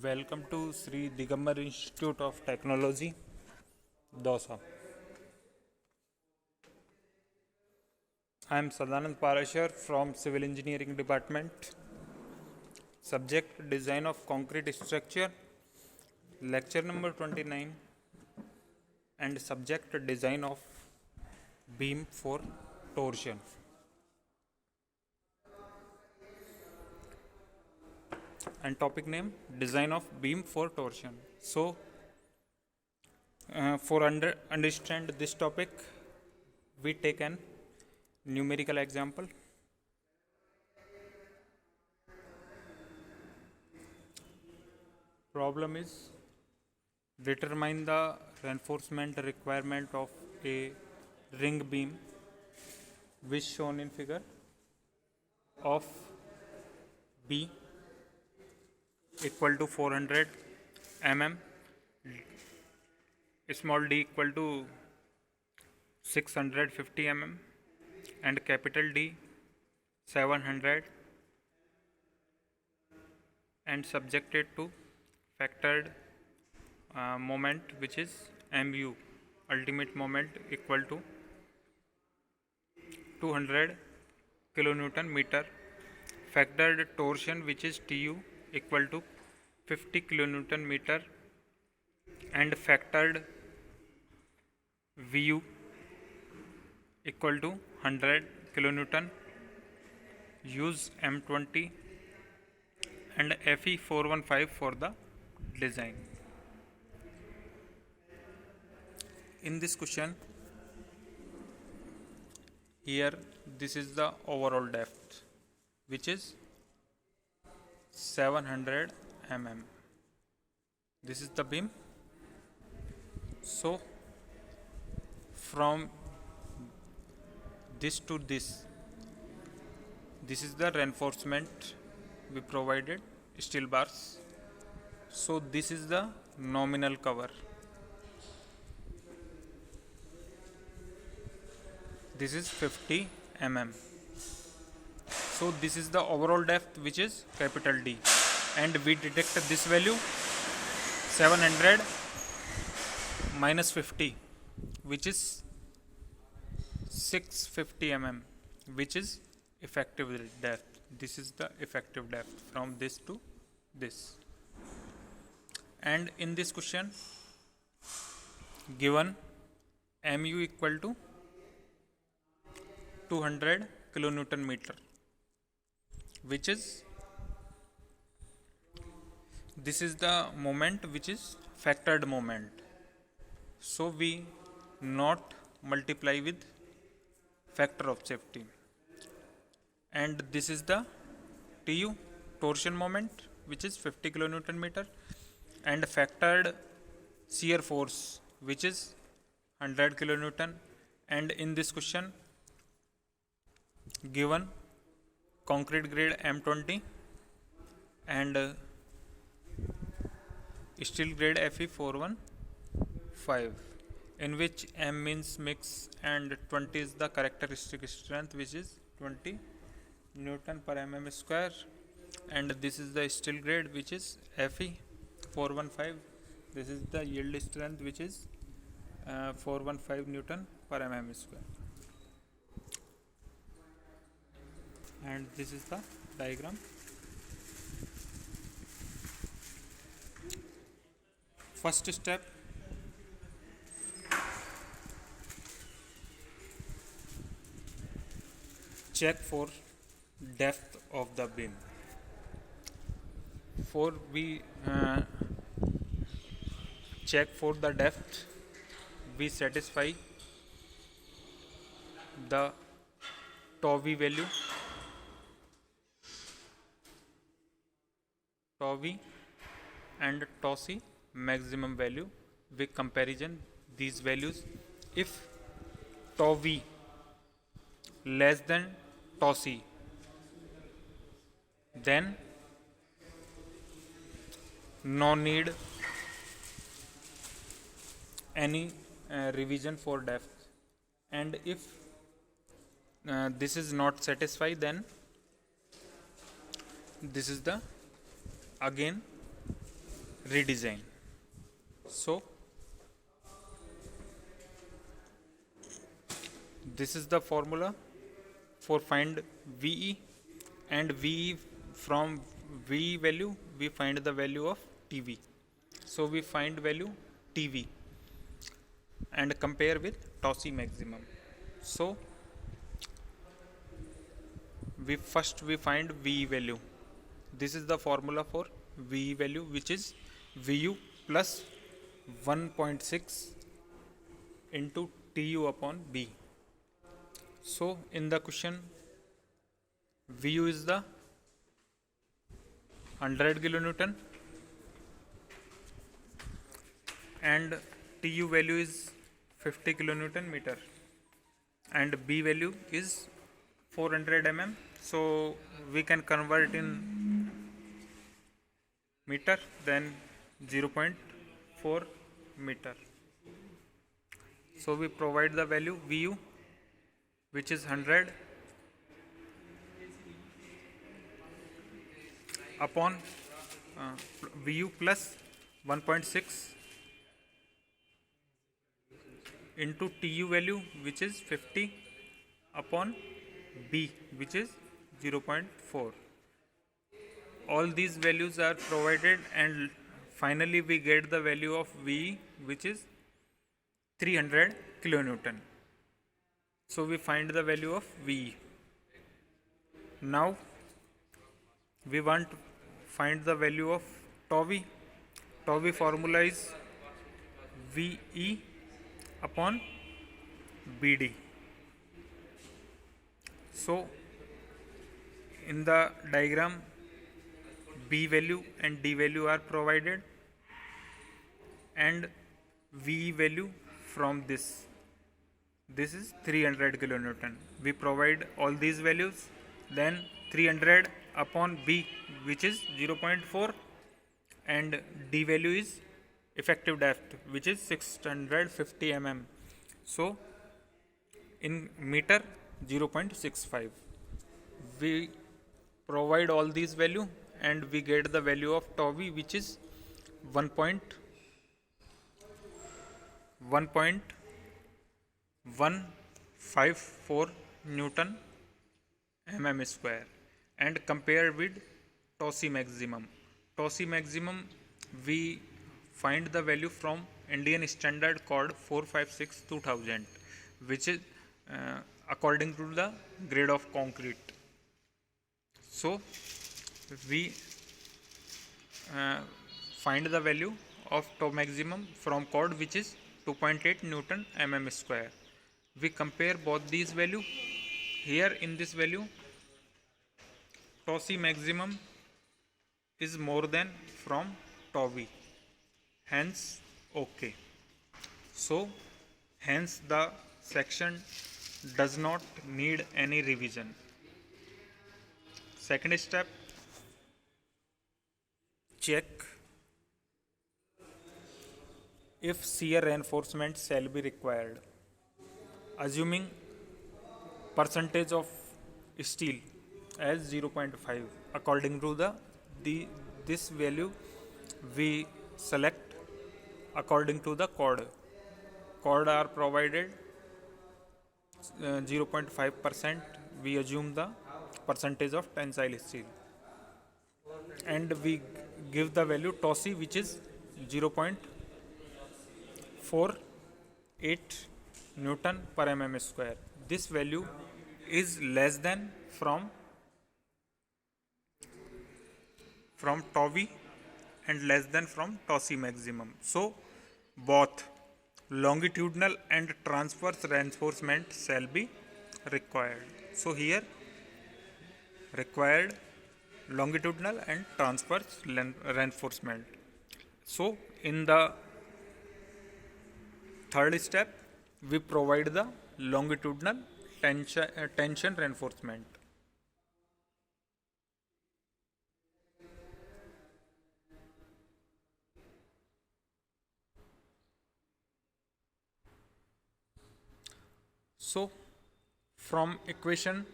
Welcome to Sri Digambar Institute of Technology, Dausa. I am Sadanand Parashar from Civil Engineering Department. Subject Design of Concrete Structure, Lecture number 29, and subject Design of Beam for Torsion. And topic name Design of Beam for Torsion. So, for understand this topic, we take an numerical example. Problem is determine the reinforcement requirement of a ring beam which shown in figure of B equal to 400 mm, small d equal to 650 mm and capital D 700 and subjected to factored moment which is mu, ultimate moment equal to 200 kilonewton meter, factored torsion which is Tu equal to 50 kilonewton meter and factored Vu equal to 100 kilonewton. Use M20 and Fe415 for the design. In this question, here this is the overall depth which is 700 mm. This is the beam. So from this to this is the reinforcement we provided, steel bars. So this is the nominal cover. This is 50 mm. So this is the overall depth which is capital D, and we detect this value 700 minus 50 which is 650 mm, which is effective depth. This is the effective depth from this to this. And in this question given mu equal to 200 kilonewton meter, which is this is the moment which is factored moment. So we not multiply with factor of safety, and this is the Tu torsion moment which is 50 kilonewton meter and factored shear force which is 100 kilonewton. And in this question given concrete grade M20 and steel grade Fe415, in which M means mix and 20 is the characteristic strength which is 20 Newton per mm square, and this is the steel grade which is Fe415. This is the yield strength which is 415 Newton per mm square, and this is the diagram. First step, check for depth of the beam. For we check for the depth, we satisfy the tau v value, tau v and tau c maximum value with comparison these values. If tau v less than tau c, then no need any revision for depth, and if this is not satisfied, then this is the again redesign. So this is the formula for find VE, and VE, from VE value we find the value of TV. So we find value TV and compare with TOSI maximum. So we find VE value. This is the formula for VE value, which is VU plus 1.6 into TU upon B. So in the question, VU is the 100 kilonewton and TU value is 50 kilonewton meter and B value is 400 mm. So we can convert in meter, then 0.4 meter. So we provide the value VU, which is 100 upon VU plus 1.6 into TU value, which is 50 upon B, which is 0.4. All these values are provided, and finally we get the value of V, which is 300 kilonewton. So we find the value of V. Now we want to find the value of tau V. Tau V formula is VE upon BD. So in the diagram, B value and D value are provided, and V value from this is 300 kilonewton. We provide all these values, then 300 upon B, which is 0.4, and D value is effective depth, which is 650 mm. So in meter, 0.65. We provide all these value and we get the value of tau V, which is 1.154 Newton mm square, and compare with TOSI maximum. TOSI maximum, we find the value from Indian Standard Code 456/2000, which is according to the grade of concrete. So we find the value of tau maximum from code, which is 2.8 Newton mm square. We compare both these value. Here in this value, TOSI maximum is more than from tau V, hence OK. So hence the section does not need any revision. Second step, check if shear reinforcement shall be required. Assuming percentage of steel as 0.5, according to this value we select according to the code. Code are provided 0.5%. We assume the percentage of tensile steel, and we give the value TOSI, which is 0.48 Newton per mm square. This value is less than from tau V and less than from TOSI maximum. So both longitudinal and transverse reinforcement shall be required. So here required longitudinal and transverse reinforcement. So in the third step, we provide the longitudinal tension reinforcement. So from equation,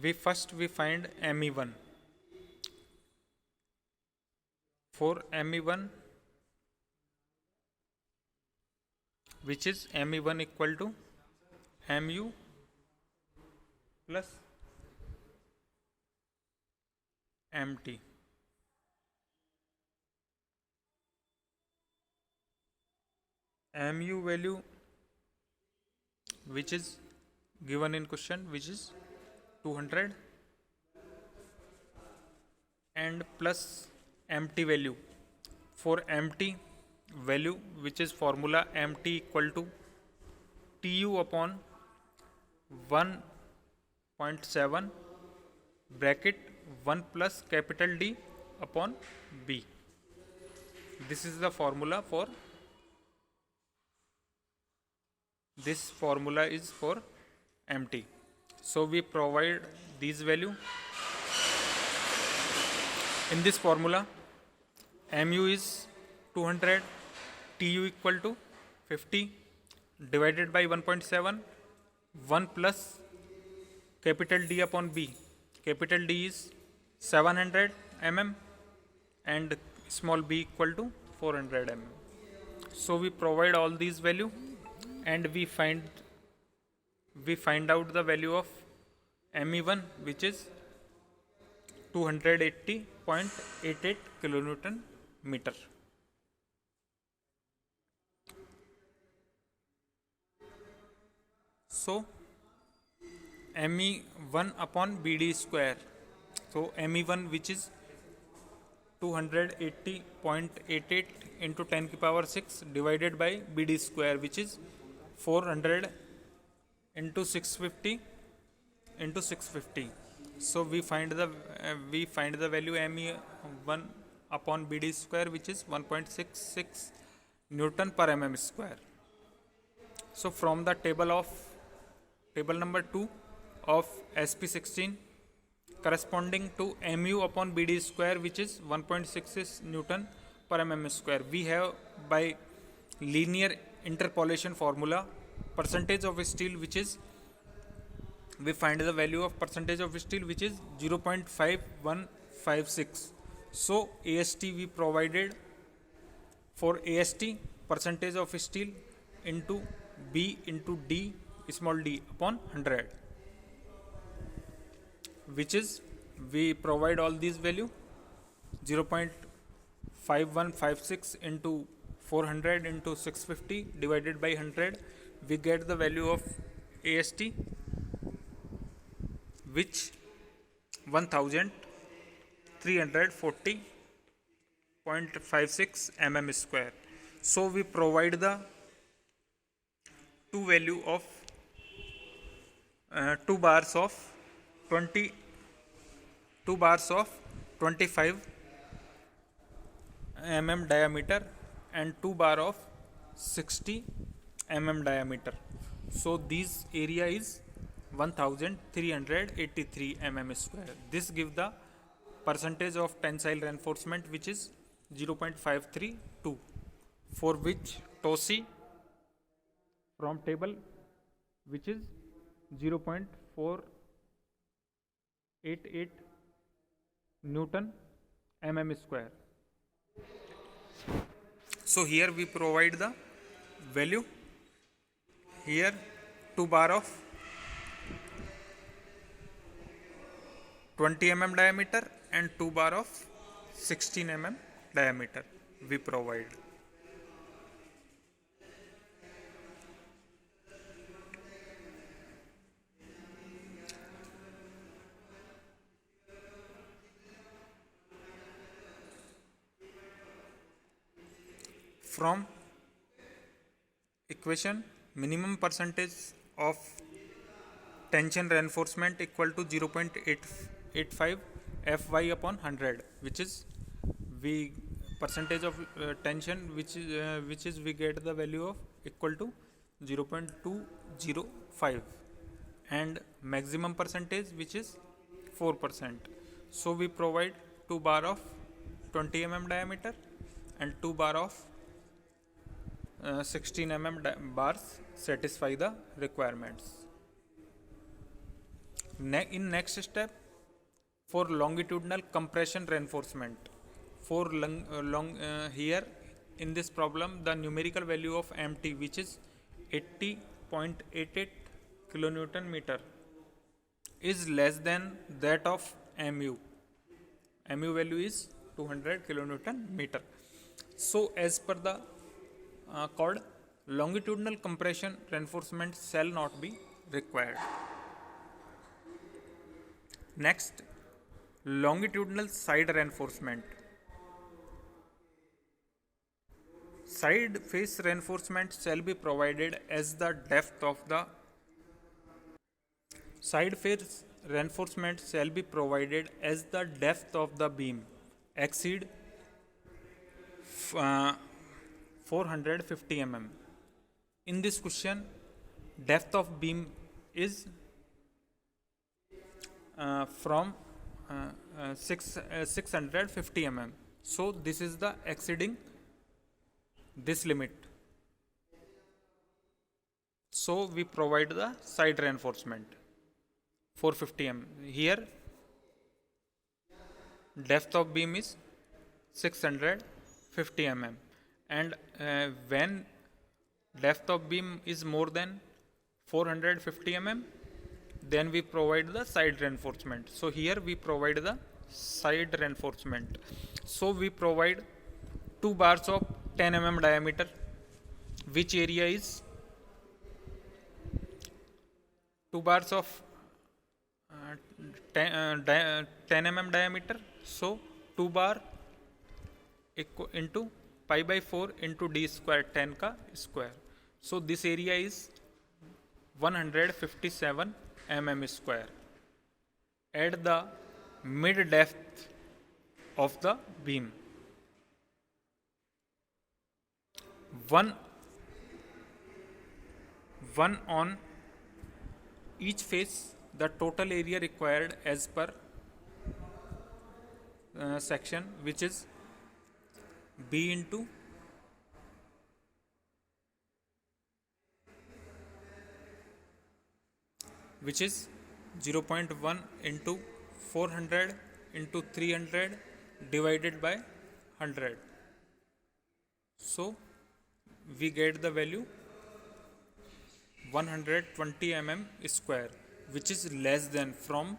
we find Me1. For Me1, which is Me1 equal to Mu plus Mt. Mu value which is given in question, which is 200, and plus Mt value. For Mt value, which is formula Mt equal to Tu upon 1.7 bracket 1 plus capital D upon B. This is the formula for, this formula is for Mt. So we provide these value. In this formula, Mu is 200, Tu equal to 50 divided by 1.7, 1 plus capital D upon B. Capital D is 700 mm and small b equal to 400 mm. So we provide all these value and we find out the value of Me1, which is 280.88 kilonewton meter. So Me1 upon BD square. So Me1, which is 280.88 into 10 to the power 6 divided by BD square, which is 400 into 650 into 650. So we find the value Me1 upon BD square, which is 1.66 Newton per mm square. So from the table number 2 of SP16, corresponding to Mu upon BD square, which is 1.66 Newton per mm square, we have by linear interpolation formula percentage of steel, which is, we find the value of percentage of steel, which is 0.5156. So AST we provided, for AST percentage of steel into B into D small d upon 100, which is, we provide all these value, 0.5156 into 400 into 650 divided by 100, we get the value of AST, which 1340.56 mm square. So we provide the two value of 2 bars of 25 mm diameter and 2 bar of 60 mm diameter. So this area is 1383 mm square. This gives the percentage of tensile reinforcement, which is 0.532, for which TOSI from table, which is 0.488 Newton mm square. So here we provide the value. Here 2 bar of 20 mm diameter and 2 bar of 16 mm diameter we provide. From equation, minimum percentage of tension reinforcement equal to 0.885 Fy upon 100, which is, we percentage of tension, which is we get the value of equal to 0.205, and maximum percentage, which is 4%. So we provide 2 bar of 20 mm diameter and 2 bar of 16 mm bars satisfy the requirements. In next step, for longitudinal compression reinforcement, for here in this problem the numerical value of mt, which is 80.88 kilonewton meter, is less than that of mu. Mu value is 200 kilonewton meter. So as per the code, longitudinal compression reinforcement shall not be required. Next, longitudinal side reinforcement. Side face reinforcement shall be provided as the depth of the side face reinforcement shall be provided as the depth of the beam exceed 450 mm. In this question, depth of beam is from 650 mm. So this is the exceeding this limit. So we provide the side reinforcement 450 mm. Here depth of beam is 650 mm, and when depth of beam is more than 450 mm, then we provide the side reinforcement. So here we provide the side reinforcement. So we provide 2 bars of 10 mm diameter, which area is 2 bars of 10 mm diameter. So 2 bar into pi by 4 into d square 10 ka square. So this area is 157 mm square at the mid depth of the beam. One on each face, the total area required as per section, which is b into which is 0.1 into 400 into 300 divided by 100. So we get the value 120 mm square, which is less than from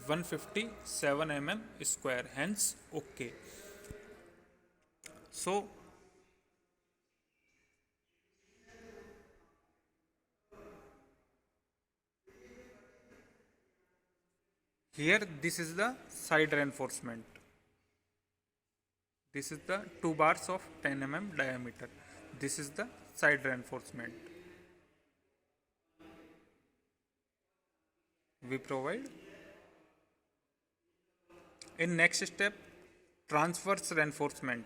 157 mm square, hence okay. So here this is the side reinforcement. This is the 2 bars of 10 mm diameter. This is the side reinforcement. We provide. In next step, transverse reinforcement.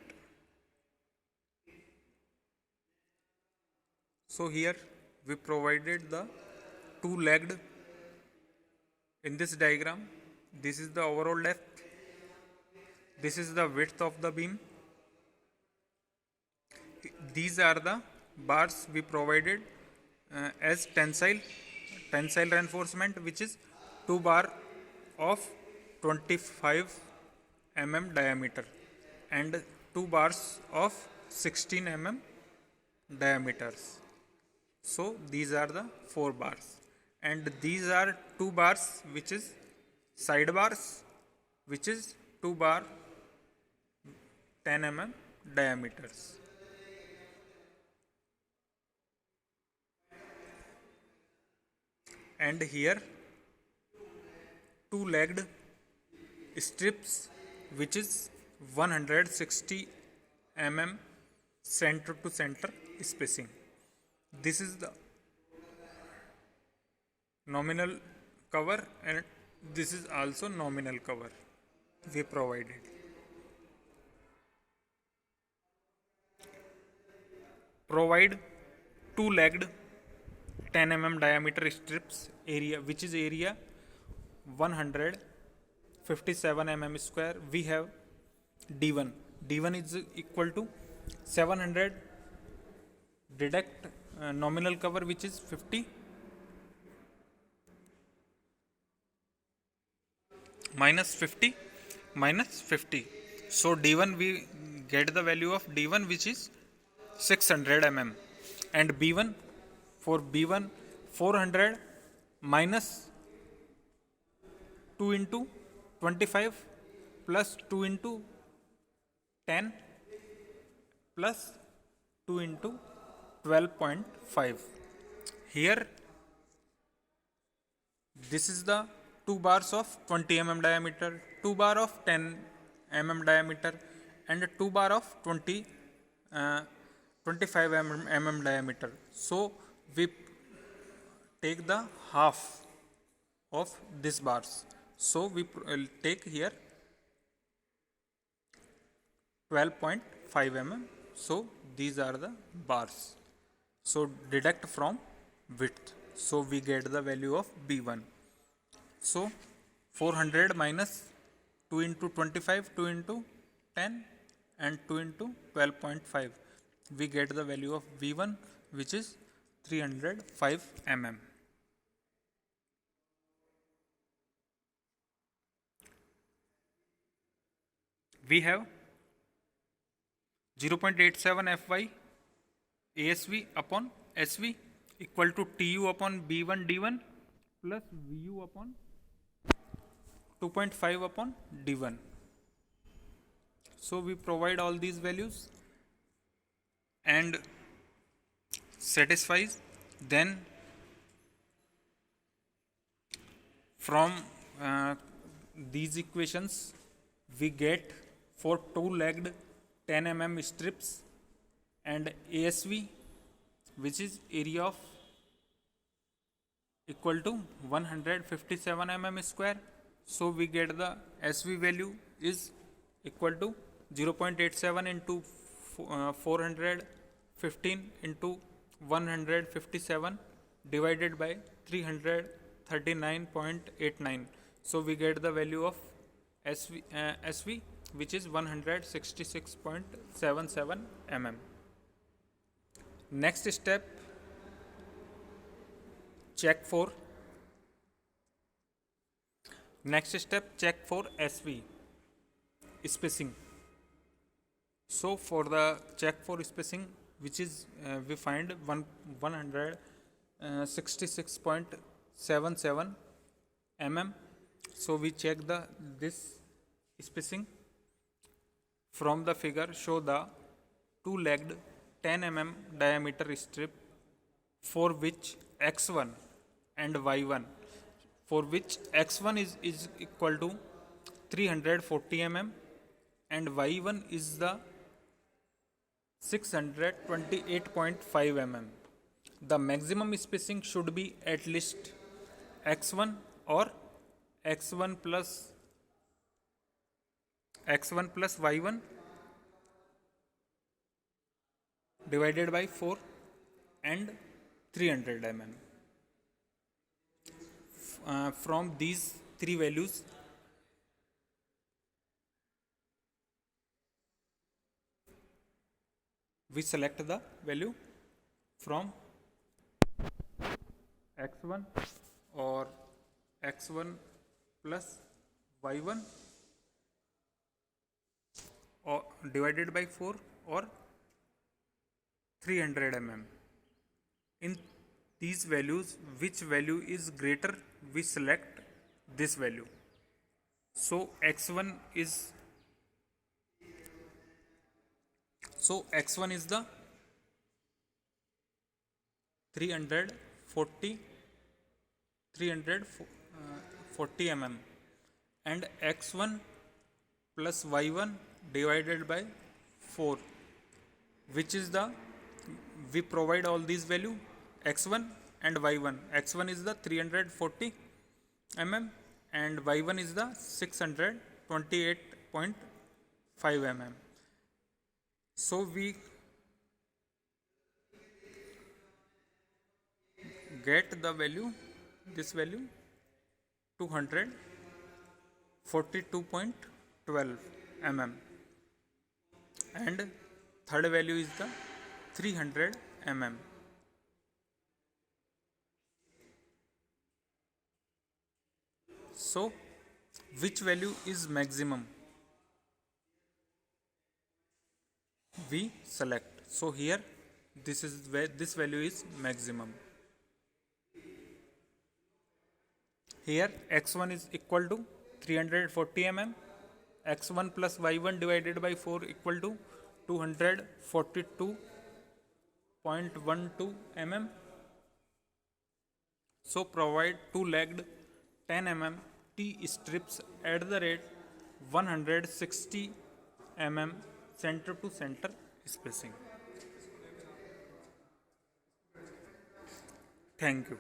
So here we provided the 2-legged. In this diagram, this is the overall depth, this is the width of the beam. These are the bars we provided as tensile reinforcement, which is 2 bar of 25 mm diameter and 2 bars of 16 mm diameters. So these are the 4 bars, and these are 2 bars which is side bars, which is 2 bar 10 mm diameters. And here 2-legged strips, which is 160 mm center to center spacing. This is the nominal cover, and this is also nominal cover we provided. Provide 2-legged 10 mm diameter strips area, which is area 157 mm square. We have D1. D1 is equal to 700, deduct nominal cover, which is 50, minus 50 minus 50. So D1 we get the value of D1 which is 600 mm, and B1, for B1 400 minus 2 into 25 plus 2 into 10 plus 2 into 12.5. Here this is the 2 bars of 20 mm diameter, 2 bar of 10 mm diameter, and 2 bar of 25 mm diameter. So we take the half of these bars. So we take here 12.5 mm. So these are the bars. So deduct from width. So we get the value of B1. So 400 minus 2 into 25, 2 into 10, and 2 into 12.5. We get the value of V1 which is 305 mm. We have 0.87 Fy ASV upon SV equal to Tu upon B1 D1 plus Vu upon 2.5 upon D1. So we provide all these values and satisfies. Then from these equations we get for two-legged 10 mm strips and ASV which is area of equal to 157 mm square. So we get the SV value is equal to 0.87 into 415 into 157 divided by 339.89. So we get the value of SV which is 166.77 mm. Next step, check for SV spacing. So for the check for spacing, which is we find 166.77 mm. So we check this spacing from the figure. Show the two-legged 10 mm diameter strip for which x1 and y1, for which x1 is equal to 340 mm and y1 is the 628.5 mm. The maximum spacing should be at least x1 or x1 plus y1 divided by 4 and 300 mm. From these three values we select the value from x1 or x1 plus y1 or divided by 4 or 300 mm. In these values, which value is greater, we select this value. So x1 is the 340 mm and x1 plus y1 divided by 4, which is the, we provide all these value x1 and y1. x1 is the 340 mm and y1 is the 628.5 mm. So we get the value, this value 242.12 mm, and third value is the 300 mm. So Which value is maximum? We select. So here this is where this value is maximum. Here x1 is equal to 340 mm, x1 plus y1 divided by 4 equal to 242.12 mm. So provide two legged 10 mm T strips at the rate 160 mm center to center spacing. Thank you.